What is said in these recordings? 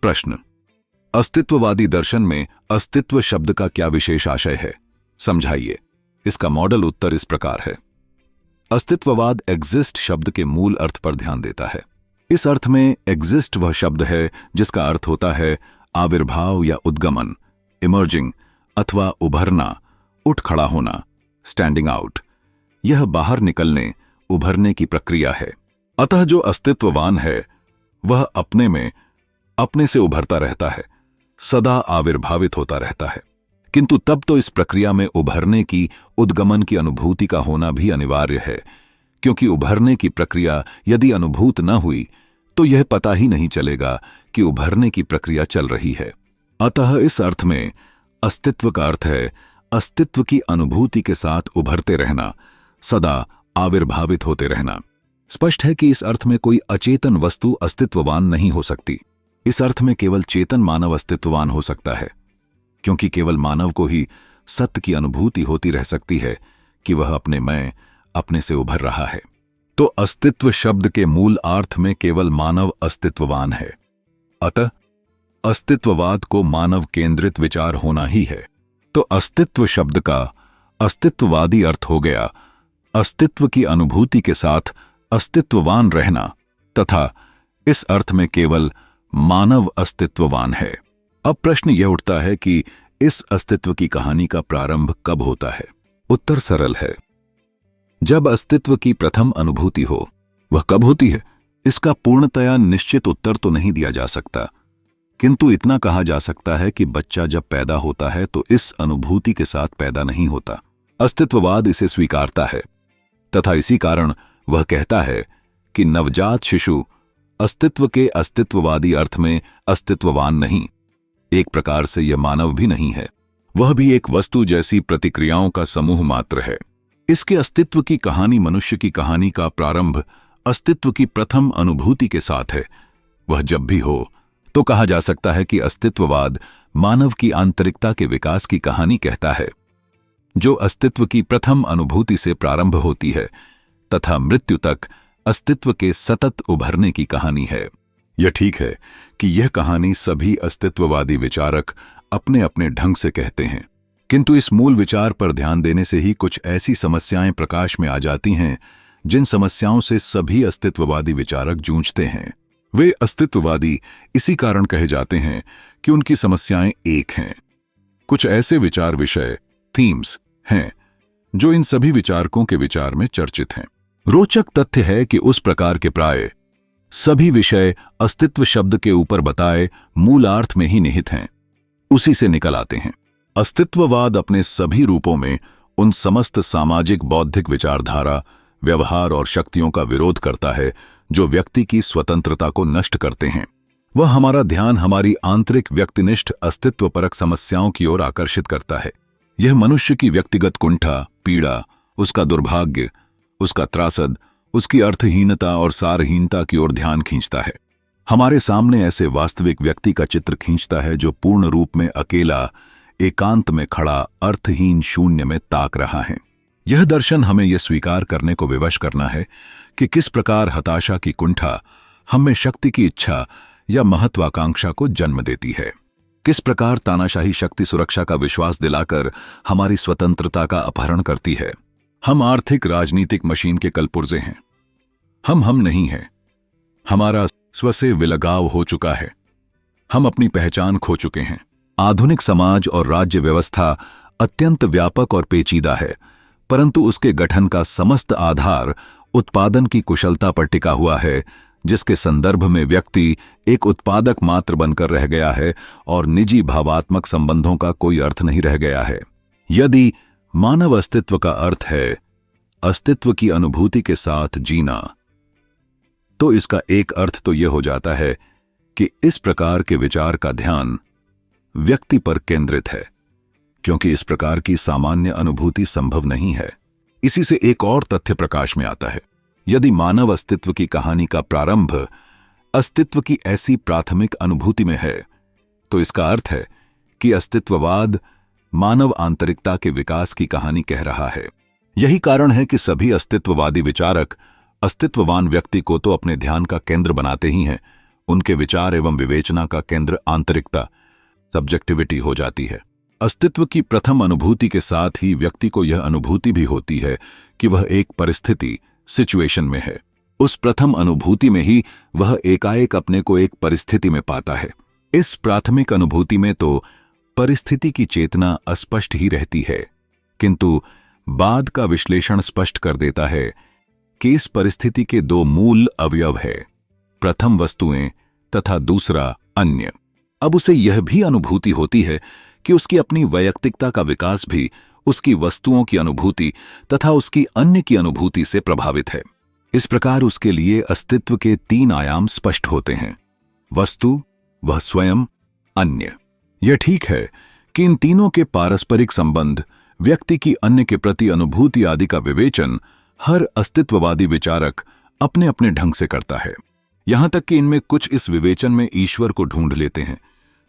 प्रश्न, अस्तित्ववादी दर्शन में अस्तित्व शब्द का क्या विशेष आशय है, समझाइए। इसका मॉडल उत्तर इस प्रकार है। अस्तित्ववाद एग्जिस्ट शब्द के मूल अर्थ पर ध्यान देता है। इस अर्थ में एग्जिस्ट वह शब्द है जिसका अर्थ होता है आविर्भाव या उद्गमन, इमर्जिंग अथवा उभरना, उठ खड़ा होना, स्टैंडिंग आउट। यह बाहर निकलने, उभरने की प्रक्रिया है। अतः जो अस्तित्ववान है वह अपने में अपने से उभरता रहता है, सदा आविर्भावित होता रहता है। किंतु तब तो इस प्रक्रिया में उभरने की, उद्गमन की अनुभूति का होना भी अनिवार्य है, क्योंकि उभरने की प्रक्रिया यदि अनुभूत न हुई तो यह पता ही नहीं चलेगा कि उभरने की प्रक्रिया चल रही है। अतः इस अर्थ में अस्तित्व का अर्थ है अस्तित्व की अनुभूति के साथ उभरते रहना, सदा आविर्भावित होते रहना। स्पष्ट है कि इस अर्थ में कोई अचेतन वस्तु अस्तित्ववान नहीं हो सकती। इस अर्थ में केवल चेतन मानव अस्तित्ववान हो सकता है, क्योंकि केवल मानव को ही सत्य की अनुभूति होती रह सकती है कि वह अपने से उभर रहा है। तो अस्तित्व शब्द के मूल अर्थ में केवल मानव अस्तित्ववान है। अतः अस्तित्ववाद को मानव केंद्रित विचार होना ही है। तो अस्तित्व शब्द का अस्तित्ववादी अर्थ हो गया अस्तित्व की अनुभूति के साथ अस्तित्ववान रहना, तथा इस अर्थ में केवल मानव अस्तित्ववान है। अब प्रश्न यह उठता है कि इस अस्तित्व की कहानी का प्रारंभ कब होता है। उत्तर सरल है, जब अस्तित्व की प्रथम अनुभूति हो। वह कब होती है, इसका पूर्णतया निश्चित उत्तर तो नहीं दिया जा सकता, किंतु इतना कहा जा सकता है कि बच्चा जब पैदा होता है तो इस अनुभूति के साथ पैदा नहीं होता। अस्तित्ववाद इसे स्वीकारता है, तथा इसी कारण वह कहता है कि नवजात शिशु अस्तित्व के अस्तित्ववादी अर्थ में अस्तित्ववान नहीं, एक प्रकार से यह मानव भी नहीं है। वह भी एक वस्तु जैसी प्रतिक्रियाओं का समूह मात्र है। इसके अस्तित्व की कहानी मनुष्य की कहानी का प्रारंभ अस्तित्व की प्रथम अनुभूति के साथ है। वह जब भी हो तो कहा जा सकता है कि अस्तित्ववाद मानव की आंतरिकता के विकास की कहानी कहता है, जो अस्तित्व की प्रथम अनुभूति से प्रारंभ होती है तथा मृत्यु तक अस्तित्व के सतत उभरने की कहानी है। यह ठीक है कि यह कहानी सभी अस्तित्ववादी विचारक अपने अपने ढंग से कहते हैं, किंतु इस मूल विचार पर ध्यान देने से ही कुछ ऐसी समस्याएं प्रकाश में आ जाती हैं जिन समस्याओं से सभी अस्तित्ववादी विचारक जूझते हैं। वे अस्तित्ववादी इसी कारण कहे जाते हैं कि उनकी समस्याएं एक हैं। कुछ ऐसे विचार विषय, थीम्स हैं जो इन सभी विचारकों के विचार में चर्चित हैं। रोचक तथ्य है कि उस प्रकार के प्राय सभी विषय अस्तित्व शब्द के ऊपर बताए मूलार्थ में ही निहित हैं, उसी से निकल आते हैं। अस्तित्ववाद अपने सभी रूपों में उन समस्त सामाजिक, बौद्धिक विचारधारा, व्यवहार और शक्तियों का विरोध करता है जो व्यक्ति की स्वतंत्रता को नष्ट करते हैं। वह हमारा ध्यान हमारी आंतरिक व्यक्तिनिष्ठ अस्तित्वपरक समस्याओं की ओर आकर्षित करता है। यह मनुष्य की व्यक्तिगत कुंठा, पीड़ा, उसका दुर्भाग्य, उसका त्रासद, उसकी अर्थहीनता और सारहीनता की ओर ध्यान खींचता है। हमारे सामने ऐसे वास्तविक व्यक्ति का चित्र खींचता है जो पूर्ण रूप में अकेला, एकांत में खड़ा, अर्थहीन शून्य में ताक रहा है। यह दर्शन हमें यह स्वीकार करने को विवश करना है कि किस प्रकार हताशा की कुंठा हम में शक्ति की इच्छा या महत्वाकांक्षा को जन्म देती है। किस प्रकार तानाशाही शक्ति सुरक्षा का विश्वास दिलाकर हमारी स्वतंत्रता का अपहरण करती है। हम आर्थिक राजनीतिक मशीन के कलपुर्जे हैं। हम नहीं हैं। हमारा स्व से विलगाव हो चुका है। हम अपनी पहचान खो चुके हैं। आधुनिक समाज और राज्य व्यवस्था अत्यंत व्यापक और पेचीदा है, परंतु उसके गठन का समस्त आधार उत्पादन की कुशलता पर टिका हुआ है, जिसके संदर्भ में व्यक्ति एक उत्पादक मात्र बनकर रह गया है और निजी भावात्मक संबंधों का कोई अर्थ नहीं रह गया है। यदि मानव अस्तित्व का अर्थ है अस्तित्व की अनुभूति के साथ जीना, तो इसका एक अर्थ तो यह हो जाता है कि इस प्रकार के विचार का ध्यान व्यक्ति पर केंद्रित है, क्योंकि इस प्रकार की सामान्य अनुभूति संभव नहीं है। इसी से एक और तथ्य प्रकाश में आता है। यदि मानव अस्तित्व की कहानी का प्रारंभ अस्तित्व की ऐसी प्राथमिक अनुभूति में है, तो इसका अर्थ है कि अस्तित्ववाद मानव आंतरिकता के विकास की कहानी कह रहा है। यही कारण है कि सभी अस्तित्ववादी विचारक अस्तित्ववान व्यक्ति को तो अपने ध्यान का केंद्र बनाते ही हैं, उनके विचार एवं विवेचना का केंद्र आंतरिकता, सब्जेक्टिविटी हो जाती है। अस्तित्व की प्रथम अनुभूति के साथ ही व्यक्ति को यह अनुभूति भी होती है कि वह एक परिस्थिति, सिचुएशन में है। उस प्रथम अनुभूति में ही वह एकाएक अपने को एक परिस्थिति में पाता है। इस प्राथमिक अनुभूति में तो परिस्थिति की चेतना अस्पष्ट ही रहती है, किंतु बाद का विश्लेषण स्पष्ट कर देता है कि इस परिस्थिति के दो मूल अवयव है, प्रथम वस्तुएं तथा दूसरा अन्य। अब उसे यह भी अनुभूति होती है कि उसकी अपनी वैयक्तिकता का विकास भी उसकी वस्तुओं की अनुभूति तथा उसकी अन्य की अनुभूति से प्रभावित है। इस प्रकार उसके लिए अस्तित्व के तीन आयाम स्पष्ट होते हैं, वस्तु, वह स्वयं, अन्य। यह ठीक है कि इन तीनों के पारस्परिक संबंध, व्यक्ति की अन्य के प्रति अनुभूति आदि का विवेचन हर अस्तित्ववादी विचारक अपने अपने ढंग से करता है। यहां तक कि इनमें कुछ इस विवेचन में ईश्वर को ढूंढ लेते हैं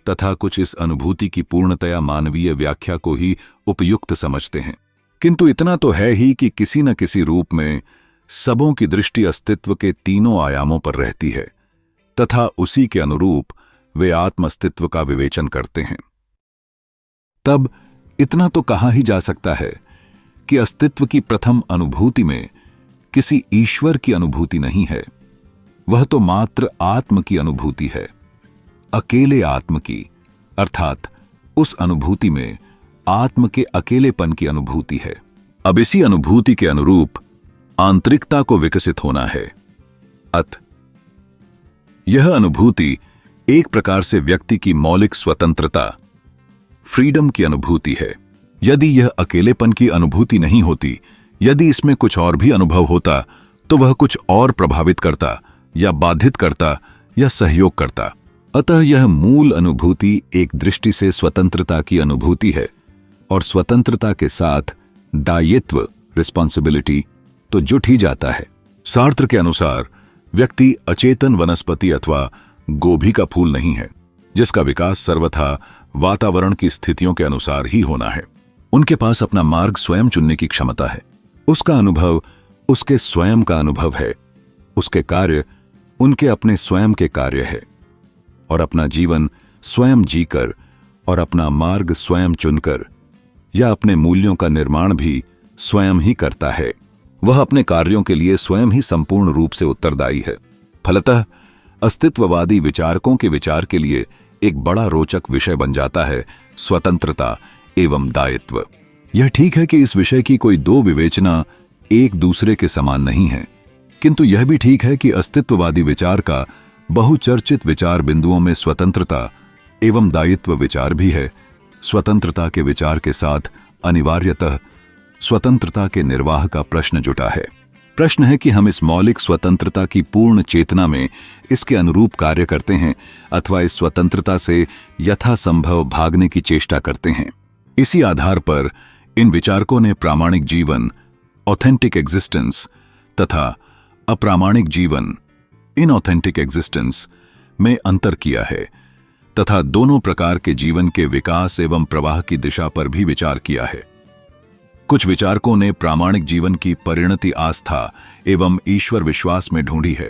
तथा कुछ इस अनुभूति की पूर्णतया मानवीय व्याख्या को ही उपयुक्त समझते हैं। किंतु इतना तो है ही कि किसी न किसी रूप में सबों की दृष्टि अस्तित्व के तीनों आयामों पर रहती है तथा उसी के अनुरूप वे आत्म अस्तित्व का विवेचन करते हैं। तब इतना तो कहा ही जा सकता है कि अस्तित्व की प्रथम अनुभूति में किसी ईश्वर की अनुभूति नहीं है, वह तो मात्र आत्म की अनुभूति है, अकेले आत्म की, अर्थात उस अनुभूति में आत्म के अकेलेपन की अनुभूति है। अब इसी अनुभूति के अनुरूप आंतरिकता को विकसित होना है। यह अनुभूति एक प्रकार से व्यक्ति की मौलिक स्वतंत्रता, फ्रीडम की अनुभूति है। यदि यह अकेलेपन की अनुभूति नहीं होती, यदि इसमें कुछ और भी अनुभव होता, तो वह कुछ और प्रभावित करता या बाधित करता या सहयोग करता। अतः यह मूल अनुभूति एक दृष्टि से स्वतंत्रता की अनुभूति है और स्वतंत्रता के साथ दायित्व, रिस्पॉन्सिबिलिटी तो जुट ही जाता है। सार्त्र के अनुसार व्यक्ति अचेतन वनस्पति अथवा गोभी का फूल नहीं है, जिसका विकास सर्वथा वातावरण की स्थितियों के अनुसार ही होना है। उनके पास अपना मार्ग स्वयं चुनने की क्षमता है। उसका अनुभव उसके स्वयं का अनुभव है, उसके कार्य उनके अपने स्वयं के कार्य है और अपना जीवन स्वयं जीकर और अपना मार्ग स्वयं चुनकर या अपने मूल्यों का निर्माण भी स्वयं ही करता है। वह अपने कार्यों के लिए स्वयं ही संपूर्ण रूप से उत्तरदायी है। फलतः अस्तित्ववादी विचारकों के विचार के लिए एक बड़ा रोचक विषय बन जाता है स्वतंत्रता एवं दायित्व। यह ठीक है कि इस विषय की कोई दो विवेचना एक दूसरे के समान नहीं है, किंतु यह भी ठीक है कि अस्तित्ववादी विचार का बहुचर्चित विचार बिंदुओं में स्वतंत्रता एवं दायित्व विचार भी है। स्वतंत्रता के विचार के साथ अनिवार्यतः स्वतंत्रता के निर्वाह का प्रश्न जुटा है। प्रश्न है कि हम इस मौलिक स्वतंत्रता की पूर्ण चेतना में इसके अनुरूप कार्य करते हैं अथवा इस स्वतंत्रता से यथासंभव भागने की चेष्टा करते हैं। इसी आधार पर इन विचारकों ने प्रामाणिक जीवन, ऑथेंटिक एग्जिस्टेंस तथा अप्रामाणिक जीवन, इनऑथेंटिक एग्जिस्टेंस में अंतर किया है तथा दोनों प्रकार के जीवन के विकास एवं प्रवाह की दिशा पर भी विचार किया है। कुछ विचारकों ने प्रामाणिक जीवन की परिणति आस्था एवं ईश्वर विश्वास में ढूंढी है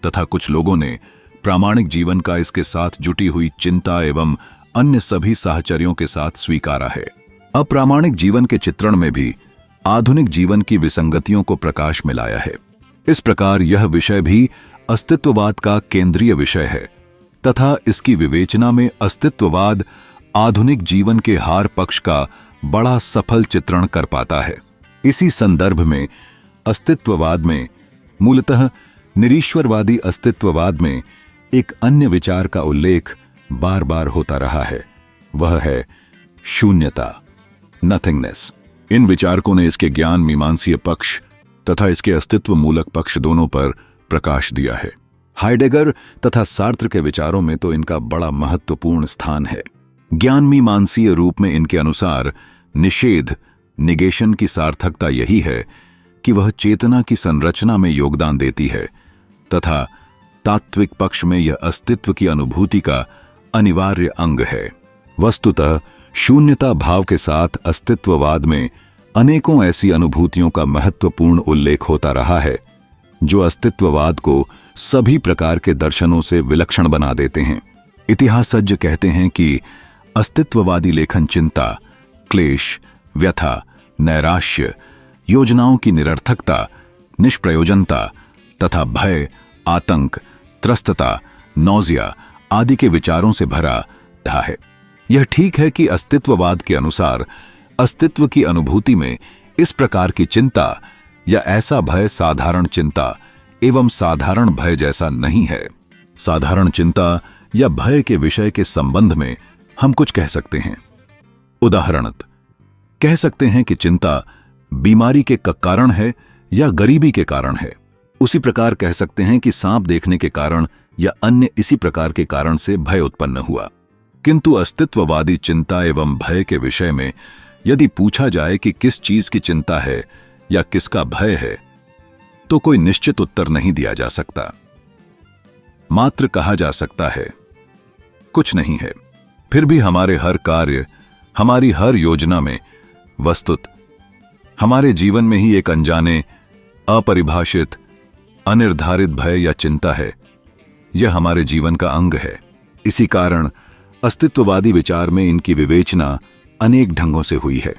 तथा कुछ लोगों ने प्रामाणिक जीवन का इसके साथ जुटी हुई चिंता एवं अन्य सभी साहचर्यों के साथ स्वीकारा है। अप्रामाणिक जीवन के चित्रण में भी आधुनिक जीवन की विसंगतियों को प्रकाश में लाया है। इस प्रकार यह विषय भी अस्तित्ववाद का केंद्रीय विषय है तथा इसकी विवेचना में अस्तित्ववाद आधुनिक जीवन के हार पक्ष का बड़ा सफल चित्रण कर पाता है। इसी संदर्भ में अस्तित्ववाद में, मूलतः निरीश्वरवादी अस्तित्ववाद में, एक अन्य विचार का उल्लेख बार बार होता रहा है, वह है शून्यता, नथिंगनेस। इन विचारकों ने इसके ज्ञान मीमांसीय पक्ष तथा इसके अस्तित्व मूलक पक्ष दोनों पर प्रकाश दिया है। हाइडेगर तथा सार्त्र के विचारों में तो इनका बड़ा महत्वपूर्ण स्थान है। ज्ञान मीमांसीय रूप में इनके अनुसार निषेध, निगेशन की सार्थकता यही है कि वह चेतना की संरचना में योगदान देती है तथा तात्विक पक्ष में यह अस्तित्व की अनुभूति का अनिवार्य अंग है। वस्तुतः शून्यता भाव के साथ अस्तित्ववाद में अनेकों ऐसी अनुभूतियों का महत्वपूर्ण उल्लेख होता रहा है जो अस्तित्ववाद को सभी प्रकार के दर्शनों से विलक्षण बना देते हैं। इतिहासज्ञ कहते हैं कि अस्तित्ववादी लेखन चिंता, क्लेश, व्यथा, नैराश्य, योजनाओं की निरर्थकता, निष्प्रयोजनता तथा भय, आतंक, त्रस्तता, नौजिया आदि के विचारों से भरा रहा है। यह ठीक है कि अस्तित्ववाद के अनुसार अस्तित्व की अनुभूति में इस प्रकार की चिंता या ऐसा भय साधारण चिंता एवं साधारण भय जैसा नहीं है। साधारण चिंता या भय के विषय के संबंध में हम कुछ कह सकते हैं। उदाहरणतः कह सकते हैं कि चिंता बीमारी के कारण है या गरीबी के कारण है। उसी प्रकार कह सकते हैं कि सांप देखने के कारण या अन्य इसी प्रकार के कारण से भय उत्पन्न हुआ। किंतु अस्तित्ववादी चिंता एवं भय के विषय में यदि पूछा जाए कि किस चीज की चिंता है या किसका भय है, तो कोई निश्चित उत्तर नहीं दिया जा सकता। मात्र कहा जा सकता है कुछ नहीं है। फिर भी हमारे हर कार्य, हमारी हर योजना में वस्तुत हमारे जीवन में ही एक अनजाने, अपरिभाषित, अनिर्धारित भय या चिंता है। यह हमारे जीवन का अंग है। इसी कारण अस्तित्ववादी विचार में इनकी विवेचना अनेक ढंगों से हुई है।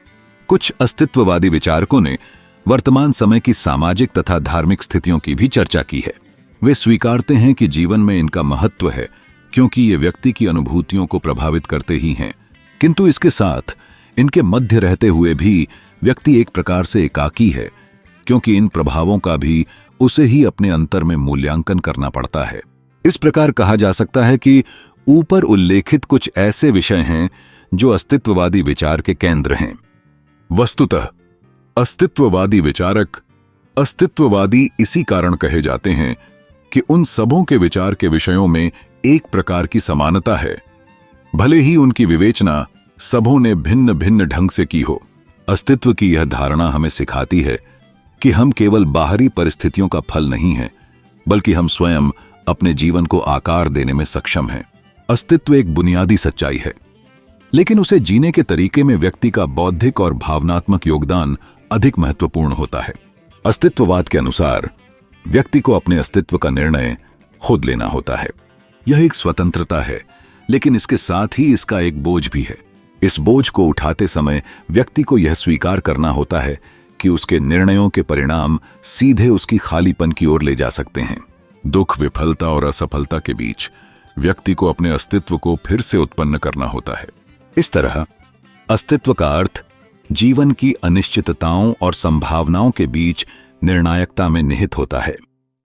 कुछ अस्तित्ववादी विचारकों ने वर्तमान समय की सामाजिक तथा धार्मिक स्थितियों की भी चर्चा की है। वे स्वीकारते हैं कि जीवन में इनका महत्व है क्योंकि ये व्यक्ति की अनुभूतियों को प्रभावित करते ही हैं। किंतु इसके साथ इनके मध्य रहते हुए भी व्यक्ति एक प्रकार से एकाकी है, क्योंकि इन प्रभावों का भी उसे ही अपने अंतर में मूल्यांकन करना पड़ता है। इस प्रकार कहा जा सकता है कि ऊपर उल्लेखित कुछ ऐसे विषय हैं जो अस्तित्ववादी विचार के केंद्र हैं। वस्तुतः अस्तित्ववादी विचारक अस्तित्ववादी इसी कारण कहे जाते हैं कि उन सबों के विचार के विषयों में एक प्रकार की समानता है, भले ही उनकी विवेचना सबों ने भिन्न भिन्न ढंग से की हो। अस्तित्व की यह धारणा हमें सिखाती है कि हम केवल बाहरी परिस्थितियों का फल नहीं हैं, बल्कि हम स्वयं अपने जीवन को आकार देने में सक्षम हैं। अस्तित्व एक बुनियादी सच्चाई है, लेकिन उसे जीने के तरीके में व्यक्ति का बौद्धिक और भावनात्मक योगदान अधिक महत्वपूर्ण होता है। अस्तित्ववाद के अनुसार व्यक्ति को अपने अस्तित्व का निर्णय खुद लेना होता है। यह एक स्वतंत्रता है, लेकिन इसके साथ ही इसका एक बोझ भी है। इस बोझ को उठाते समय व्यक्ति को यह स्वीकार करना होता है कि उसके निर्णयों के परिणाम सीधे उसकी खालीपन की ओर ले जा सकते हैं। दुख, विफलता और असफलता के बीच व्यक्ति को अपने अस्तित्व को फिर से उत्पन्न करना होता है। इस तरह अस्तित्व का अर्थ जीवन की अनिश्चितताओं और संभावनाओं के बीच निर्णायकता में निहित होता है।